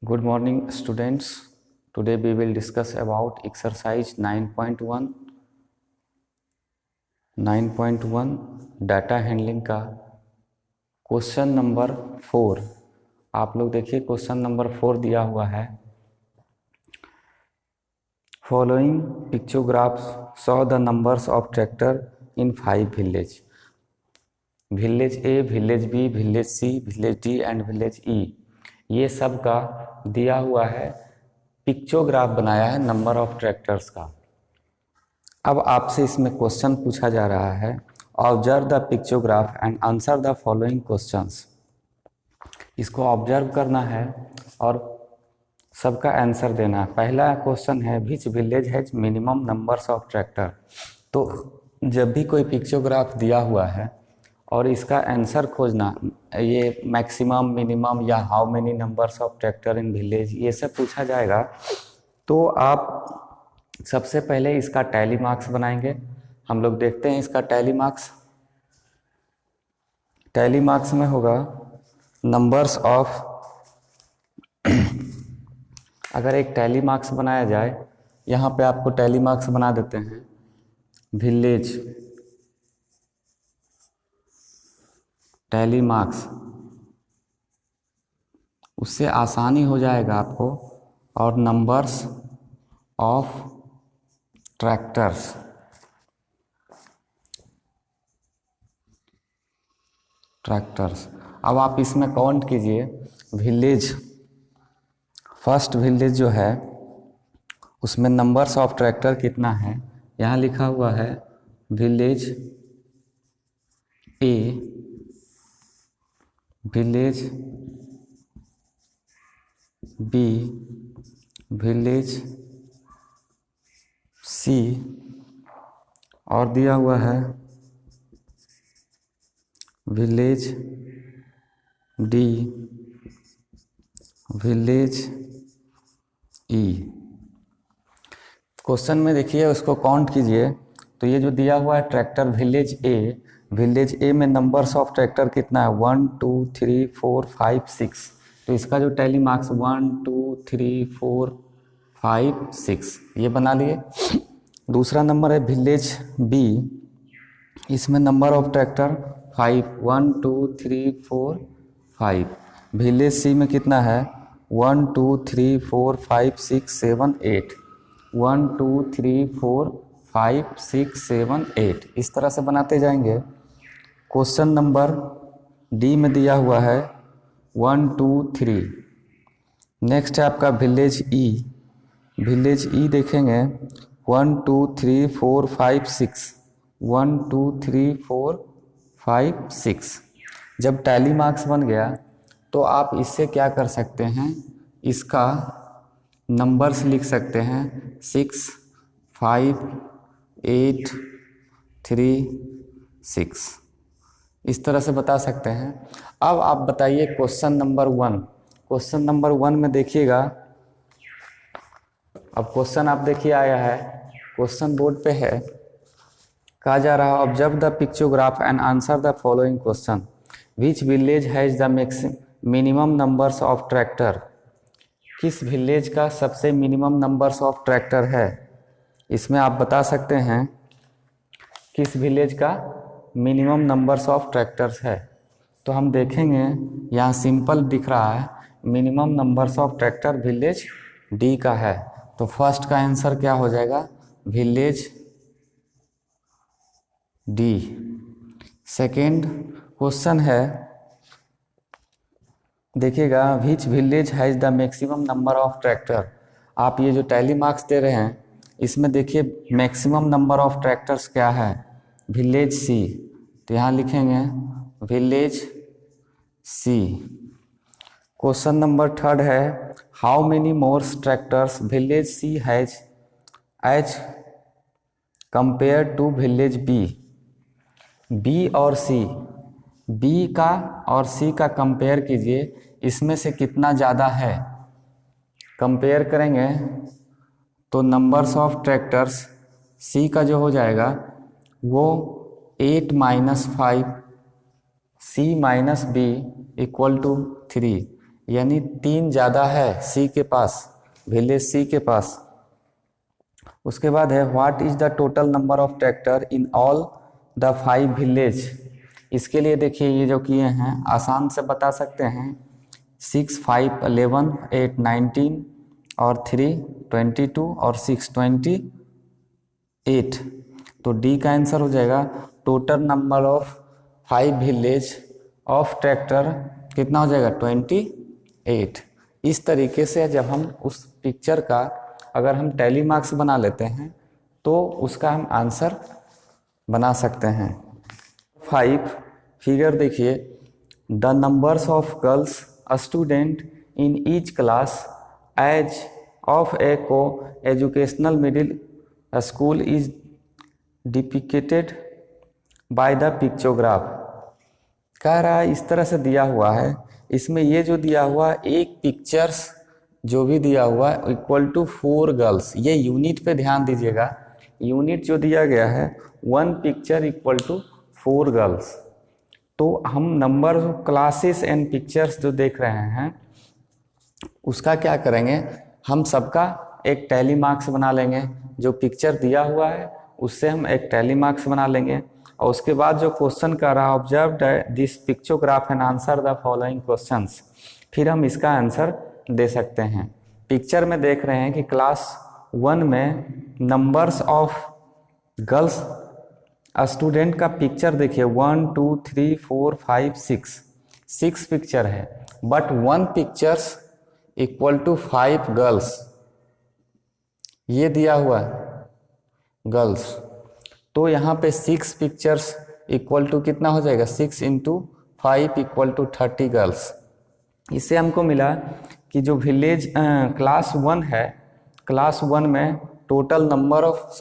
Good morning, students. Today we will discuss about exercise 9.1 data handling का question number 4। आप लोग देखिए question number 4 दिया हुआ है। Following pictographs saw the numbers of tractor in 5 village. Village A, village B, village C, village D and village E, ये सब का दिया हुआ है। पिक्चोग्राफ बनाया है नंबर ऑफ ट्रैक्टर्स का। अब आपसे इसमें क्वेश्चन पूछा जा रहा है, observe the pictograph and answer the following questions. इसको ऑब्जर्व करना है और सबका आंसर देना है। पहला क्वेश्चन है which village has minimum numbers of tractor. तो जब भी कोई पिक्चोग्राफ दिया हुआ है और इसका आंसर खोजना, ये मैक्सिमम, मिनिमम या how many numbers of tractor in village, ये सब पूछा जाएगा। तो आप सबसे पहले इसका टैली मार्क्स बनाएंगे। हम लोग देखते हैं इसका टैली मार्क्स। टैली मार्क्स में होगा नंबर्स ऑफ अगर एक टैली मार्क्स बनाया जाए, यहाँ पे आपको टैली मार्क्स बना देते हैं विलेज टैली मार्क्स, उससे आसानी हो जाएगा आपको। और नंबर्स ऑफ ट्रैक्टर्स, अब आप इसमें काउंट कीजिए। विलेज, फर्स्ट विलेज जो है उसमें नंबर्स ऑफ ट्रैक्टर कितना है, यहाँ लिखा हुआ है village A, village B, village सी, और दिया हुआ है विलेज डी, विलेज ई। क्वेश्चन में देखिए, उसको काउंट कीजिए। तो ये जो दिया हुआ है ट्रैक्टर विलेज ए में नंबर्स ऑफ ट्रैक्टर कितना है, 1 2 3 4 5 6। तो इसका जो टैली मार्क्स 1 2 3 4 5 6 ये बना लिए। दूसरा नंबर है विलेज बी, इसमें नंबर ऑफ ट्रैक्टर 5, 1 2 3 4 5। विलेज सी में कितना है 1 2 3 4 5 6 7 8, 1 2 3 4 5 6 7 8, इस तरह से बनाते जाएंगे। क्वेश्चन नंबर डी में दिया हुआ है 1 2 3। नेक्स्ट है आपका विलेज ई। विलेज ई देखेंगे 1 2 3 4 5 6, 1 2 3 4 5 6। जब टैली मार्क्स बन गया तो आप इससे क्या कर सकते हैं, इसका नंबर्स लिख सकते हैं 6 5 8 3 6, इस तरह से बता सकते हैं। अब आप बताइए क्वेश्चन नंबर 1। क्वेश्चन नंबर 1 में देखिएगा, अब क्वेश्चन आप देखिए आया है, क्वेश्चन बोर्ड पे है। कहा जा रहा है observe the pictograph and answer the following question. Which village has the minimum numbers of tractor. किस विलेज का सबसे मिनिमम नंबर्स ऑफ ट्रैक्टर है, इसमें आप बता सकते हैं किस विलेज का मिनिमम नंबर्स ऑफ ट्रैक्टर्स है। तो हम देखेंगे यहाँ सिंपल दिख रहा है, minimum numbers of tractor village D का है। तो फर्स्ट का आंसर क्या हो जाएगा, विलेज डी। सेकेंड क्वेश्चन है, देखिएगा which village has the maximum number of tractor. आप ये जो टैली मार्क्स दे रहे हैं इसमें देखिए मैक्सिमम नंबर ऑफ ट्रैक्टर्स क्या है, विलेज सी। तो यहाँ लिखेंगे village C. Question number third है how many more tractors village C has as compare to village B. B और सी, बी का और सी का कंपेयर कीजिए, इसमें से कितना ज़्यादा है। कंपेयर करेंगे तो नंबर्स ऑफ ट्रैक्टर्स सी का जो हो जाएगा वो 8 - 5 सी - बी = 3। यानी 3 ज़्यादा है सी के पास, विलेज सी के पास। उसके बाद है what is the total number of tractor in all the 5 village. इसके लिए देखिए ये जो किए हैं आसान से बता सकते हैं, 6 5 11 8 19 और 3 22 और 6 28। तो डी का आंसर हो जाएगा total number of 5 village of tractor कितना हो जाएगा 28। इस तरीके से जब हम उस पिक्चर का अगर हम टैली मार्क्स बना लेते हैं तो उसका हम आंसर बना सकते हैं। 5 फिगर देखिए, the numbers of girls student in each class as of a co educational middle school is depicted by the pictograph. कह रहा है इस तरह से दिया हुआ है, इसमें ये जो दिया हुआ एक पिक्चर्स जो भी दिया हुआ है इक्वल टू 4 गर्ल्स, ये यूनिट पे ध्यान दीजिएगा, यूनिट जो दिया गया है 1 पिक्चर इक्वल टू 4 गर्ल्स। तो हम number of classes and pictures जो देख रहे हैं उसका क्या करेंगे, हम सबका एक टैली मार्क्स बना लेंगे। जो पिक्चर दिया हुआ है उससे हम एक टैली मार्क्स बना लेंगे और उसके बाद जो क्वेश्चन कर रहा है observe this pictograph and answer the following questions, फिर हम इसका आंसर दे सकते हैं। पिक्चर में देख रहे हैं कि क्लास 1 में नंबर्स ऑफ गर्ल्स स्टूडेंट का पिक्चर देखिए 1 2 3 4 5 6 पिक्चर है, but 1 pictures equal to 5 girls, ये दिया हुआ है गर्ल्स। तो यहाँ पे 6 पिक्चर्स इक्वल टू कितना हो जाएगा 6 इंटू 5 इक्वल टू 30 गर्ल्स। इससे हमको मिला कि जो विलेज क्लास 1 है, क्लास 1 में टोटल नंबर ऑफ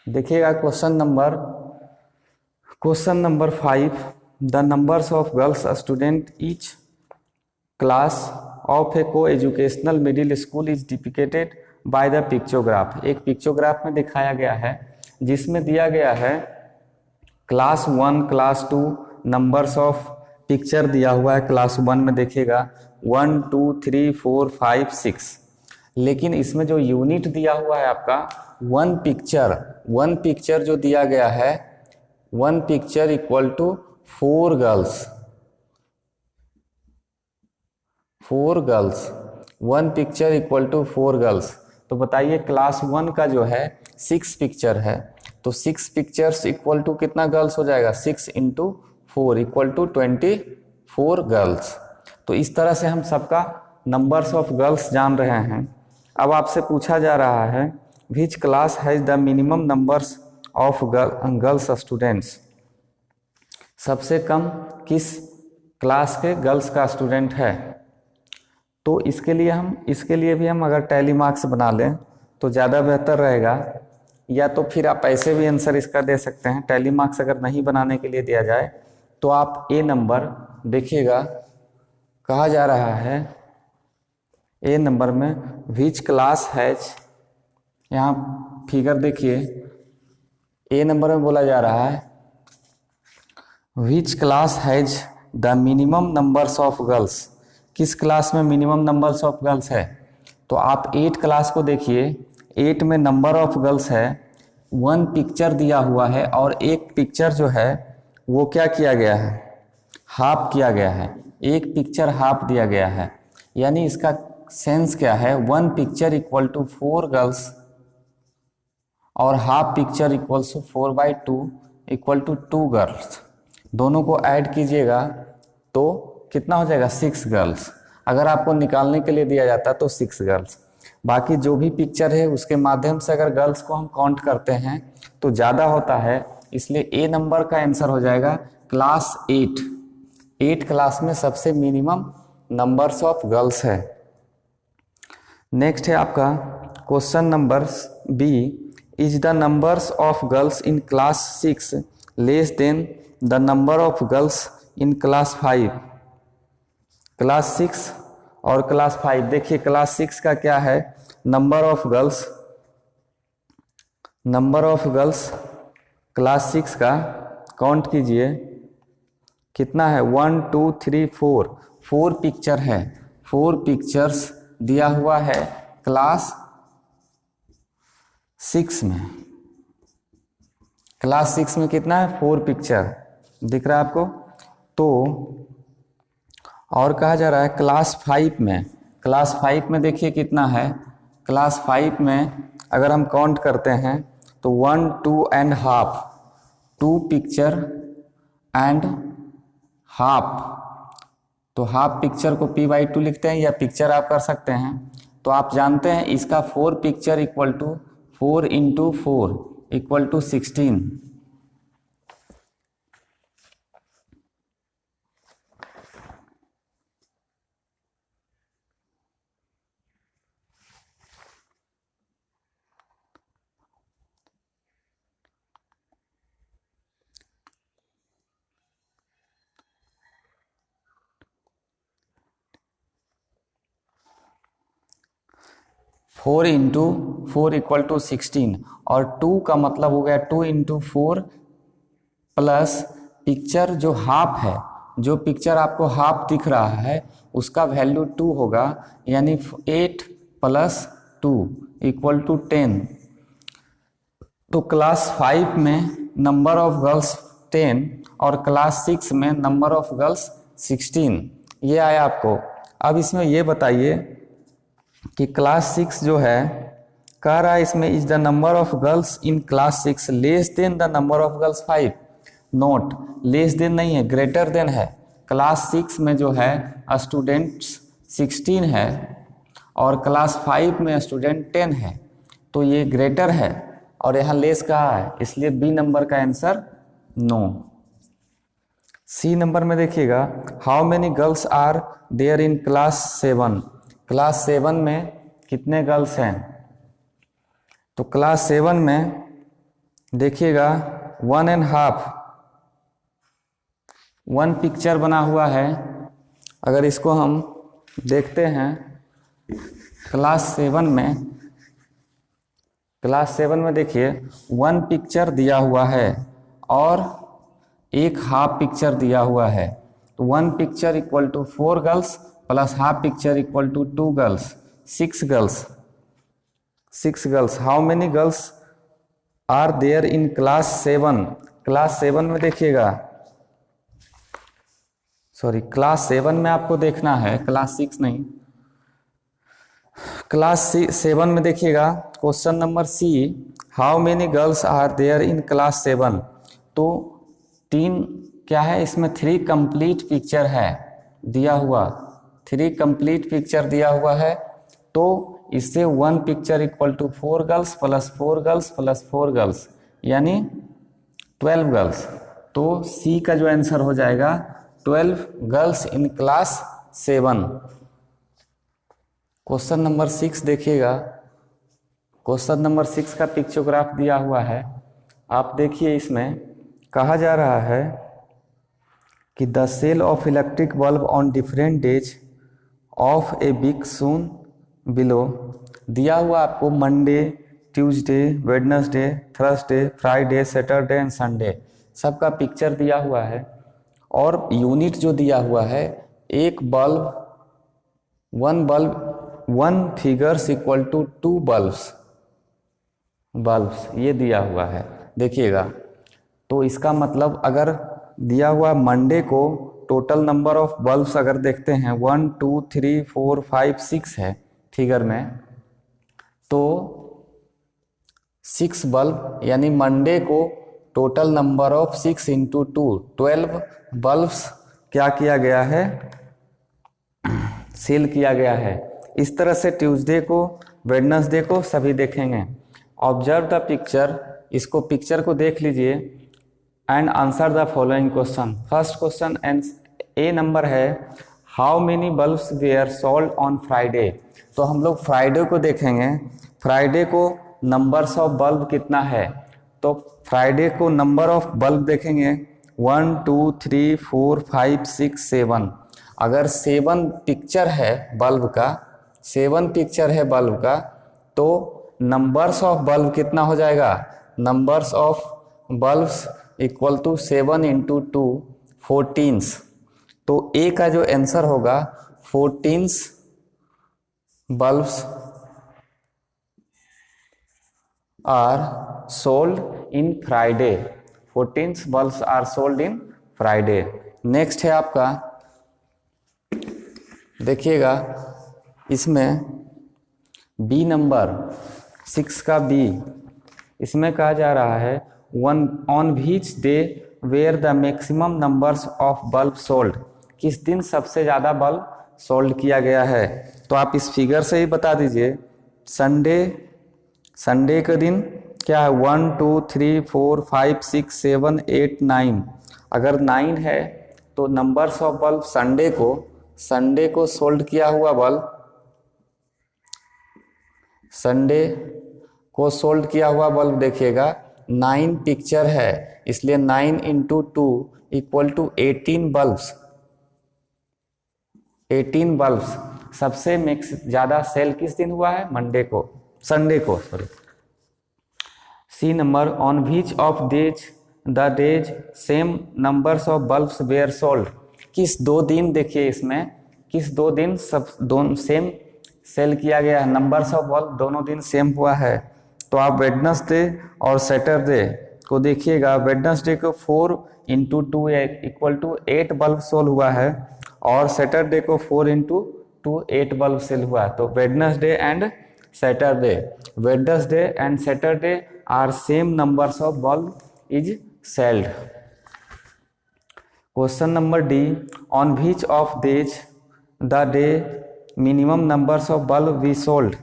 देखिएगा question number 5, the numbers of girls student each class of a co educational middle school is depicted by the pictograph. एक पिक्चोग्राफ में दिखाया गया है जिसमें दिया गया है class 1 class 2 numbers of picture दिया हुआ है। क्लास 1 में देखिएगा 1 2 3 4 5 6, लेकिन इसमें जो यूनिट दिया हुआ है आपका 1 पिक्चर जो दिया गया है 1 picture equal to 4 girls, 1 picture equal to 4 girls. तो बताइए क्लास 1 का जो है 6 पिक्चर है, तो 6 पिक्चर्स इक्वल टू कितना गर्ल्स हो जाएगा 6 इंटू 4 इक्वल टू 24 गर्ल्स। तो इस तरह से हम सबका नंबर्स ऑफ गर्ल्स जान रहे हैं। अब आपसे पूछा जा रहा है which class has the minimum numbers of girls students, सबसे कम किस क्लास के गर्ल्स का स्टूडेंट है। तो इसके लिए भी हम अगर टैली मार्क्स बना लें तो ज़्यादा बेहतर रहेगा, या तो फिर आप ऐसे भी आंसर इसका दे सकते हैं। टैली मार्क्स अगर नहीं बनाने के लिए दिया जाए तो आप ए नंबर देखिएगा, कहा जा रहा है ए नंबर में विच क्लास हैज, यहाँ फिगर देखिए ए नंबर में बोला जा रहा है which class has the minimum numbers of girls, किस क्लास में मिनिमम नंबर्स ऑफ गर्ल्स है। तो आप 8 क्लास को देखिए, 8 में नंबर ऑफ गर्ल्स है 1 पिक्चर दिया हुआ है और एक पिक्चर जो है वो क्या किया गया है हाफ किया गया है, एक पिक्चर हाफ दिया गया है। यानी इसका सेंस क्या है 1 पिक्चर इक्वल टू 4 गर्ल्स और half picture equals to 4/2 equal to 2 girls. दोनों को ऐड कीजिएगा तो कितना हो जाएगा 6 गर्ल्स। अगर आपको निकालने के लिए दिया जाता तो 6 गर्ल्स, बाकी जो भी पिक्चर है उसके माध्यम से अगर गर्ल्स को हम काउंट करते हैं तो ज़्यादा होता है, इसलिए ए नंबर का आंसर हो जाएगा क्लास 8 क्लास में सबसे मिनिमम नंबर्स ऑफ गर्ल्स है। नेक्स्ट है आपका question number B, is the numbers of girls in class 6 less than the number of girls in class 5। Class 6 और क्लास 5, देखिए क्लास 6 का क्या है नंबर ऑफ गर्ल्स क्लास 6 का काउंट कीजिए कितना है, 1 2 3 4, 4 पिक्चर है, 4 पिक्चर्स दिया हुआ है क्लास 6 में। क्लास 6 में कितना है, 4 पिक्चर दिख रहा है आपको। तो और कहा जा रहा है क्लास 5 में, क्लास 5 में देखिए कितना है, क्लास 5 में अगर हम काउंट करते हैं तो 1 2 and half, 2 picture and half, तो हाफ पिक्चर को p/2 लिखते हैं या पिक्चर आप कर सकते हैं। तो आप जानते हैं इसका 4 picture equal to 4 × 4 equal to 16। Four into 4 equal to 16 और 2 का मतलब हो गया 2 × 4 प्लस पिक्चर जो हाफ है, जो पिक्चर आपको हाफ दिख रहा है उसका वैल्यू 2 होगा, यानी 8 + 2 इक्वल टू 10। तो क्लास 5 में नंबर ऑफ गर्ल्स 10 और क्लास 6 में नंबर ऑफ गर्ल्स 16, ये आया आपको। अब इसमें ये बताइए कि क्लास 6 जो है कह रहा है इसमें is the number of girls in class 6 less than the number of girls 5, note less than नहीं है, ग्रेटर देन है। क्लास 6 में जो है स्टूडेंट्स 16 है और क्लास 5 में स्टूडेंट 10 है, तो ये ग्रेटर है और यहाँ लेस कहा है, इसलिए बी नंबर का आंसर नो। सी नंबर में देखिएगा how many girls are there in class 7, class 7 में कितने गर्ल्स हैं। तो क्लास 7 में देखिएगा 1½ 1 पिक्चर बना हुआ है। अगर इसको हम देखते हैं क्लास 7 में देखिए 1 पिक्चर दिया हुआ है और एक हाफ पिक्चर दिया हुआ है। तो 1 picture equal to 4 girls plus half picture equal to 2 girls, 6 girls. How many girls are there in class 7, class 7 में देखिएगा, सॉरी क्लास 7 में आपको देखना है, क्लास 6 नहीं। क्लास 7 में देखिएगा question number C, how many girls are there in class 7। तो 3 क्या है इसमें, 3 कंप्लीट पिक्चर है दिया हुआ, 3 कंप्लीट पिक्चर दिया हुआ है। तो इससे 1 picture equal to 4 girls plus 4 girls plus 4 girls, यानी 12 गर्ल्स। तो सी का जो आंसर हो जाएगा 12 girls in class 7। Question number 6 देखिएगा, क्वेश्चन नंबर 6 का पिक्चोग्राफ दिया हुआ है। आप देखिए इसमें कहा जा रहा है कि the sale of electric bulb on different days of a week soon below. दिया हुआ आपको Monday, Tuesday, Wednesday, Thursday, Friday, Saturday and Sunday सबका पिक्चर दिया हुआ है और यूनिट जो दिया हुआ है एक bulb, 1 figures equal to 2 bulbs ये दिया हुआ है। देखिएगा तो इसका मतलब अगर दिया हुआ मंडे को टोटल नंबर ऑफ बल्ब्स अगर देखते हैं 1 2 3 4 5 6 है फिगर में, तो 6 बल्ब, यानी मंडे को टोटल नंबर ऑफ 6 × 2 12 बल्ब्स क्या किया गया है, सेल किया गया है। इस तरह से ट्यूसडे को, वेडनेसडे को सभी देखेंगे। ऑब्जर्व द पिक्चर, इसको पिक्चर को देख लीजिए and answer the following question. First question A number है how many bulbs were sold on Friday. तो हम लोग फ्राइडे को देखेंगे, फ्राइडे को नंबर्स ऑफ बल्ब कितना है। तो फ्राइडे को नंबर ऑफ बल्ब देखेंगे 1 2 3 4 5 6 7। अगर 7 पिक्चर है बल्ब का, 7 पिक्चर है बल्ब का, तो नंबर्स ऑफ बल्ब कितना हो जाएगा, numbers of bulbs equal to 7 into 2 14। तो ए का जो आंसर होगा 14 bulbs are sold in Friday. 14 bulbs are sold in Friday. Next है आपका, देखिएगा इसमें बी नंबर 6 का बी, इसमें कहा जा रहा है one on which day were the maximum numbers of bulb sold. किस दिन सबसे ज़्यादा बल्ब सोल्ड किया गया है? तो आप इस फिगर से ही बता दीजिए। संडे के दिन क्या है? 1 2 3 4 5 6 7 8 9। अगर 9 है तो नंबर्स ऑफ बल्ब संडे को सोल्ड किया हुआ बल्ब, संडे को सोल्ड किया हुआ बल्ब देखिएगा 9 पिक्चर है, इसलिए 9 into 2 equal to 18 bulbs. 18 bulbs सबसे ज़्यादा सेल किस दिन हुआ है? संडे को sorry. C number on which of the days same numbers of bulbs were sold. किस 2 दिन, देखिए इसमें किस 2 दिन दोनों सेम सेल किया गया है, नंबर्स ऑफ बल्ब दोनों दिन सेम हुआ है। तो आप वेडनेसडे और सैटरडे को देखिएगा। वेडनेसडे को 4 इंटू 2 इक्वल टू 8 बल्ब सोल हुआ है, और सैटरडे को 4 इंटू 2 8 बल्ब सेल हुआ है। तो Wednesday and Saturday are same numbers of bulb is selled. Question number D, on which of days the day minimum numbers of bulb we sold.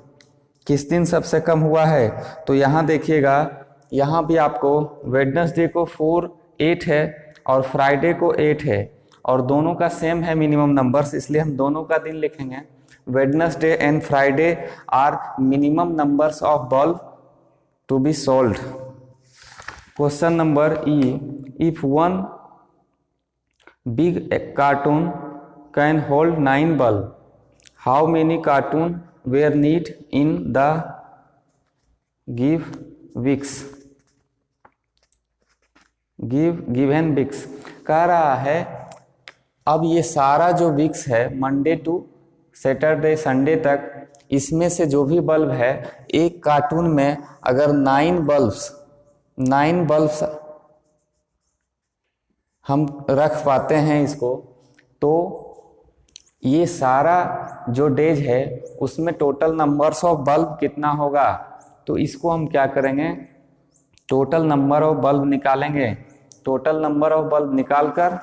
किस दिन सबसे कम हुआ है? तो यहाँ देखिएगा, यहाँ भी आपको वेडनेसडे को 4 8 है और फ्राइडे को 8 है, और दोनों का सेम है मिनिमम नंबर्स, इसलिए हम दोनों का दिन लिखेंगे। Wednesday and Friday are minimum numbers of bulb to be sold. Question number E, if one big carton can hold 9 bulb, how many carton were need in the given weeks. कह रहा है अब ये सारा जो वीक्स है Monday to Saturday Sunday तक, इसमें से जो भी बल्ब है एक कार्टून में अगर 9 बल्ब्स हम रख पाते हैं इसको, तो ये सारा जो डेज है उसमें टोटल नंबर्स ऑफ बल्ब कितना होगा? तो इसको हम क्या करेंगे, टोटल नंबर ऑफ बल्ब निकालेंगे। टोटल नंबर ऑफ बल्ब निकालकर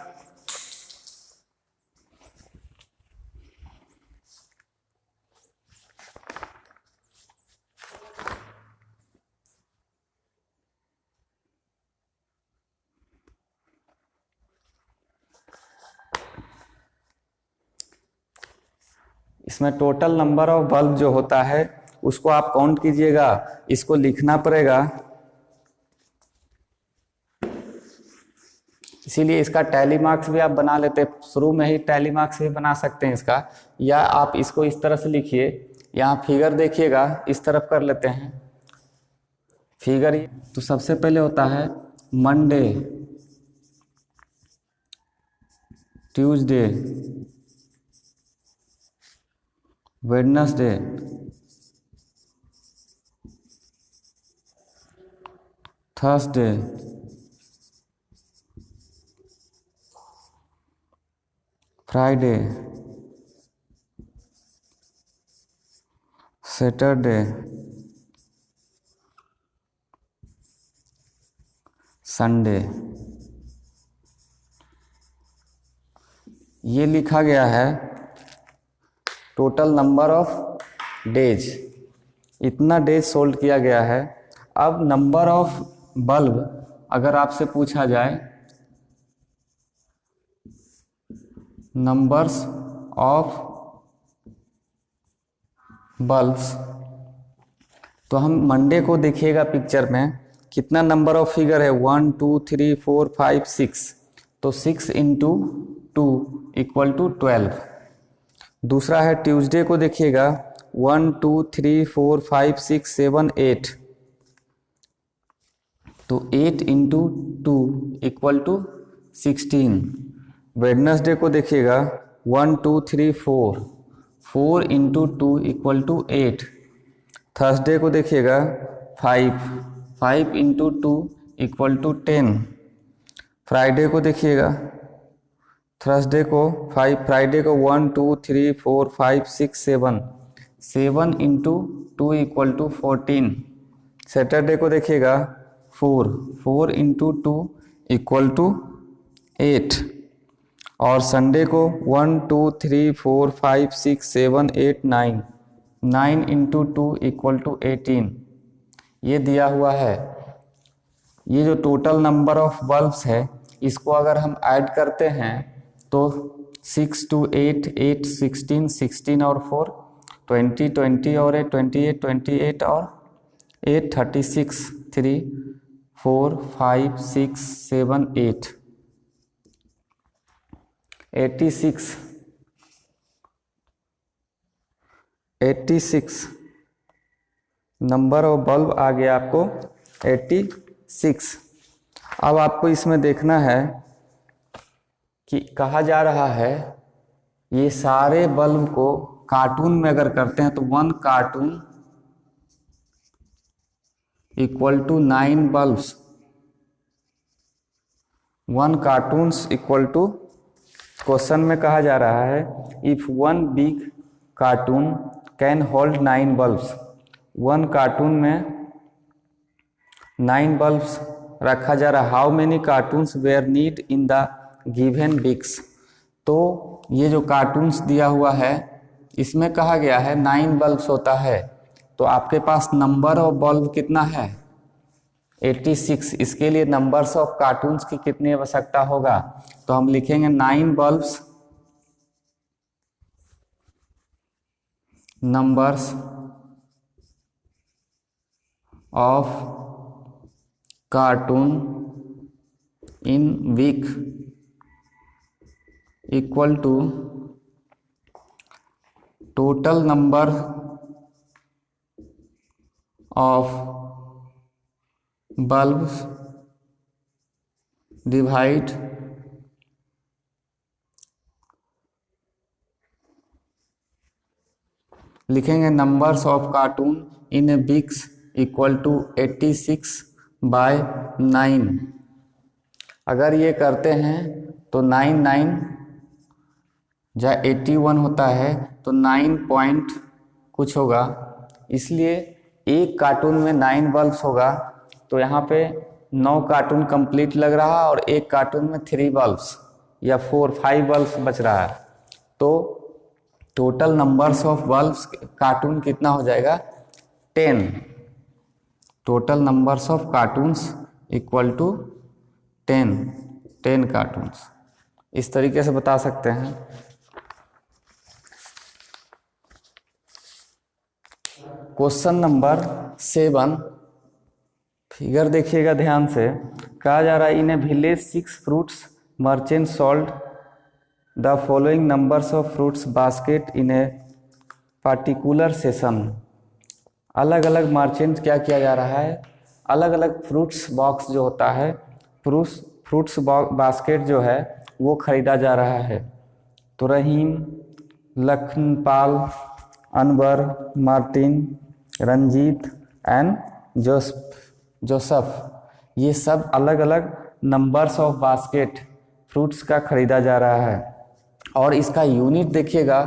इसमें टोटल नंबर ऑफ बल्ब जो होता है उसको आप काउंट कीजिएगा, इसको लिखना पड़ेगा। इसीलिए इसका टैली मार्क्स भी आप बना लेते हैं, शुरू में ही टैली मार्क्स भी बना सकते हैं इसका, या आप इसको इस तरह से लिखिए। यहाँ फिगर देखिएगा, इस तरफ कर लेते हैं फिगर। तो सबसे पहले होता है Monday, Tuesday, Wednesday, Thursday, Friday, Saturday, Sunday. ये लिखा गया है टोटल नंबर ऑफ डेज, इतना डेज सोल्ड किया गया है। अब नंबर ऑफ बल्ब अगर आपसे पूछा जाए, नंबर्स ऑफ बल्ब्स, तो हम मंडे को देखिएगा पिक्चर में कितना नंबर ऑफ फिगर है, 1 2 3 4 5 6, तो 6 इंटू 2 इक्वल टू 12। दूसरा है ट्यूसडे को देखिएगा, 1 2 3 4 5 6 7 8, तो 8 इंटू 2 इक्वल टू 16। वेडनेसडे को देखिएगा 1 2 3 4, 4 इंटू 2 इक्वल टू 8। थर्सडे को देखिएगा 5, 5 इंटू 2 इक्वल टू 10। फ्राइडे को देखिएगा, थर्सडे को 5, फ्राइडे को 1 2 3 4 5 6 7, 7 इंटू 2 इक्वल टू 14। सैटरडे को देखिएगा 4, 4 इंटू 2 इक्वल टू 8। और संडे को 1 2 3 4 5 6 7 8 9, 9 इंटू 2 इक्वल टू 18। ये दिया हुआ है। ये जो टोटल नंबर ऑफ बल्ब्स है, इसको अगर हम ऐड करते हैं तो 6 2 8 8 16, 16 और 4 20, 20 और 8 28, 28 और 8 36, 3 4 5 6 7 8 86, 86 नंबर ऑफ बल्ब आ गया आपको 86। अब आपको इसमें देखना है कि कहा जा रहा है ये सारे बल्ब को कार्टून में अगर करते हैं तो 1 carton equal to 9 bulbs. 1 cartons equal to, question में कहा जा रहा है if 1 big carton can hold 9 bulbs. 1 carton में 9 बल्ब्स रखा जा रहा। How many cartons were need in the given bigs. तो ये जो कार्टून्स दिया हुआ है इसमें कहा गया है 9 बल्ब्स होता है, तो आपके पास नंबर ऑफ बल्ब कितना है 86। इसके लिए नंबर्स ऑफ कार्टून्स की कितनी आवश्यकता होगा, तो हम लिखेंगे 9 bulbs, numbers of carton in week equal to total number of bulbs divide लिखेंगे numbers of carton in a weeks equal to 86/9। अगर ये करते हैं तो 9 9 या 81 होता है, तो 9 पॉइंट कुछ होगा, इसलिए एक कार्टून में 9 बल्ब्स होगा। तो यहाँ पे 9 कार्टून कंप्लीट लग रहा और एक कार्टून में 3 बल्ब्स या 5 बल्ब्स बच रहा है। तो total numbers of bulbs carton कितना हो जाएगा 10। Total numbers of cartons equal to 10 cartons. इस तरीके से बता सकते हैं। क्वेश्चन नंबर 7, फिगर देखिएगा ध्यान से। कहा जा रहा है in a village 6 fruits merchant sold the following numbers of fruits basket in a particular session. अलग अलग मर्चेंट क्या किया जा रहा है, अलग अलग फ्रूट्स बॉक्स जो होता है, फ्रूट्स बास्केट जो है वो खरीदा जा रहा है। तो Rahim, Lakhanpal, Anwar, Martin, Ranjit and Joseph, ये सब अलग अलग नंबर्स ऑफ बास्केट फ्रूट्स का खरीदा जा रहा है। और इसका यूनिट देखिएगा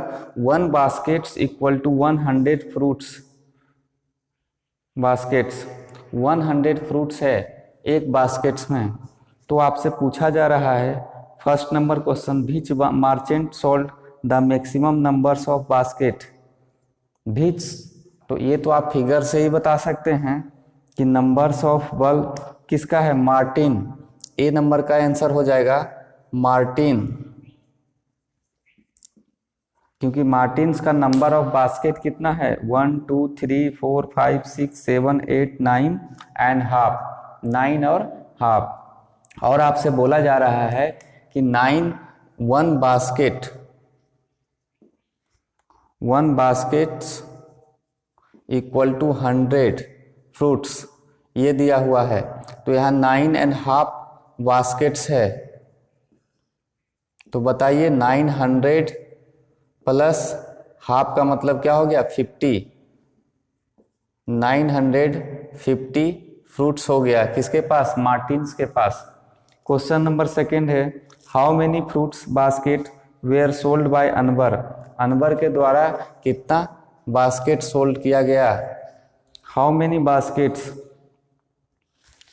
1 baskets equal to 100 fruits baskets. 100 fruits है एक बास्केट्स में। तो आपसे पूछा जा रहा है first number question, which merchant sold the maximum numbers of basket. Which, तो ये तो आप फिगर से ही बता सकते हैं कि नंबर्स ऑफ बल्ब किसका है, मार्टिन। ए नंबर का आंसर हो जाएगा मार्टिन, क्योंकि मार्टिन्स का नंबर ऑफ बास्केट कितना है 1 2 3 4 5 6 7 8 9 एंड हाफ, 9 और हाफ। और आपसे बोला जा रहा है कि 1 बास्केट इक्वल टू 100 फ्रूट्स। ये दिया हुआ है, तो यहाँ 9.5 बास्केट्स है। तो बताइए 900 प्लस हाफ का मतलब क्या हो गया 50, 950 फ्रूट्स हो गया किसके पास, मार्टिन्स के पास। क्वेश्चन नंबर सेकंड है, how many fruits basket were sold by Anwar, Anwar के द्वारा कितना बास्केट सोल्ड किया गया, how many baskets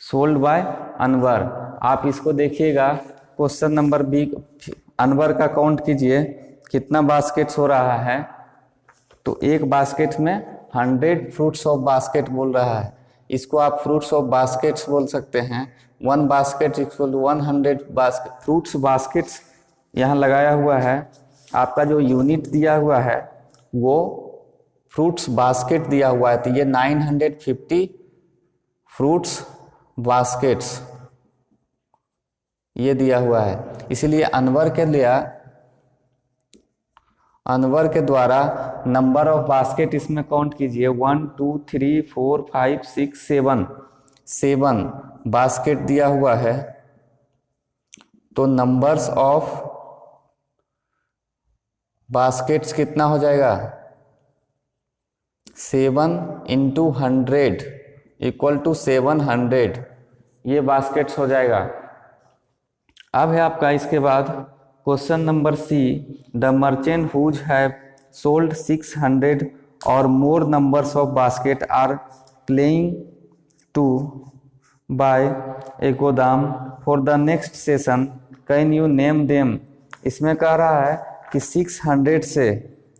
sold by Anwar. आप इसको देखिएगा क्वेश्चन नंबर बी, अनवर का काउंट कीजिए कितना बास्केट्स हो रहा है, तो एक बास्केट में 100 फ्रूट्स ऑफ बास्केट बोल रहा है, इसको आप फ्रूट्स ऑफ बास्केट्स बोल सकते हैं। 1 basket equal to 100 basket, fruits baskets यहाँ लगाया हुआ है, आपका जो यूनिट दिया हुआ है वो फ्रूट्स बास्केट दिया हुआ है, तो ये 950 फ्रूट्स बास्केट्स ये दिया हुआ है। इसीलिए अनवर के द्वारा नंबर ऑफ बास्केट इसमें काउंट कीजिए, 1 2 3 4 5 6 7 बास्केट दिया हुआ है, तो नंबर्स ऑफ बास्केट्स कितना हो जाएगा, 7 इंटू 100 इक्वल टू 700, ये बास्केट्स हो जाएगा। अब है आपका इसके बाद question number C, the merchant who have sold 600 और more numbers of basket are planning to buy a godown for the next session, can you name them. इसमें कह रहा है कि 600 से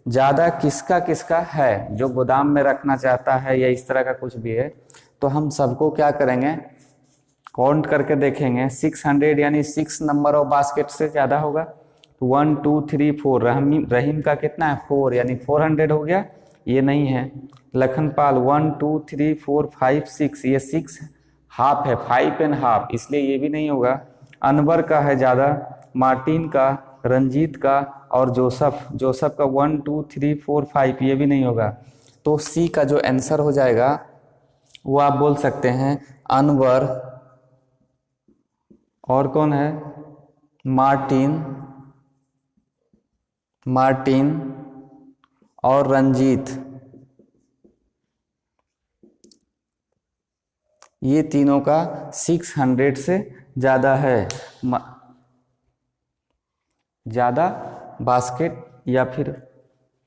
ज़्यादा किसका किसका है जो गोदाम में रखना चाहता है या इस तरह का कुछ भी है, तो हम सबको क्या करेंगे काउंट करके देखेंगे। 600 यानी 6 नंबर ऑफ बास्केट से ज़्यादा होगा, तो 1 2 3 4, रहीम का कितना है 4 यानी 400 हो गया, ये नहीं है। लखनपाल 1 2 3 4 5 6, ये 6 हाफ है, 5.5, इसलिए ये भी नहीं होगा। अनवर का है ज़्यादा, मार्टिन का, रंजीत का और जोसफ का 1 2 3 4 5, ये भी नहीं होगा। तो सी का जो आंसर हो जाएगा वो आप बोल सकते हैं अनवर, और कौन है मार्टिन और रंजीत, ये तीनों का 600 से ज़्यादा है, ज़्यादा बास्केट या फिर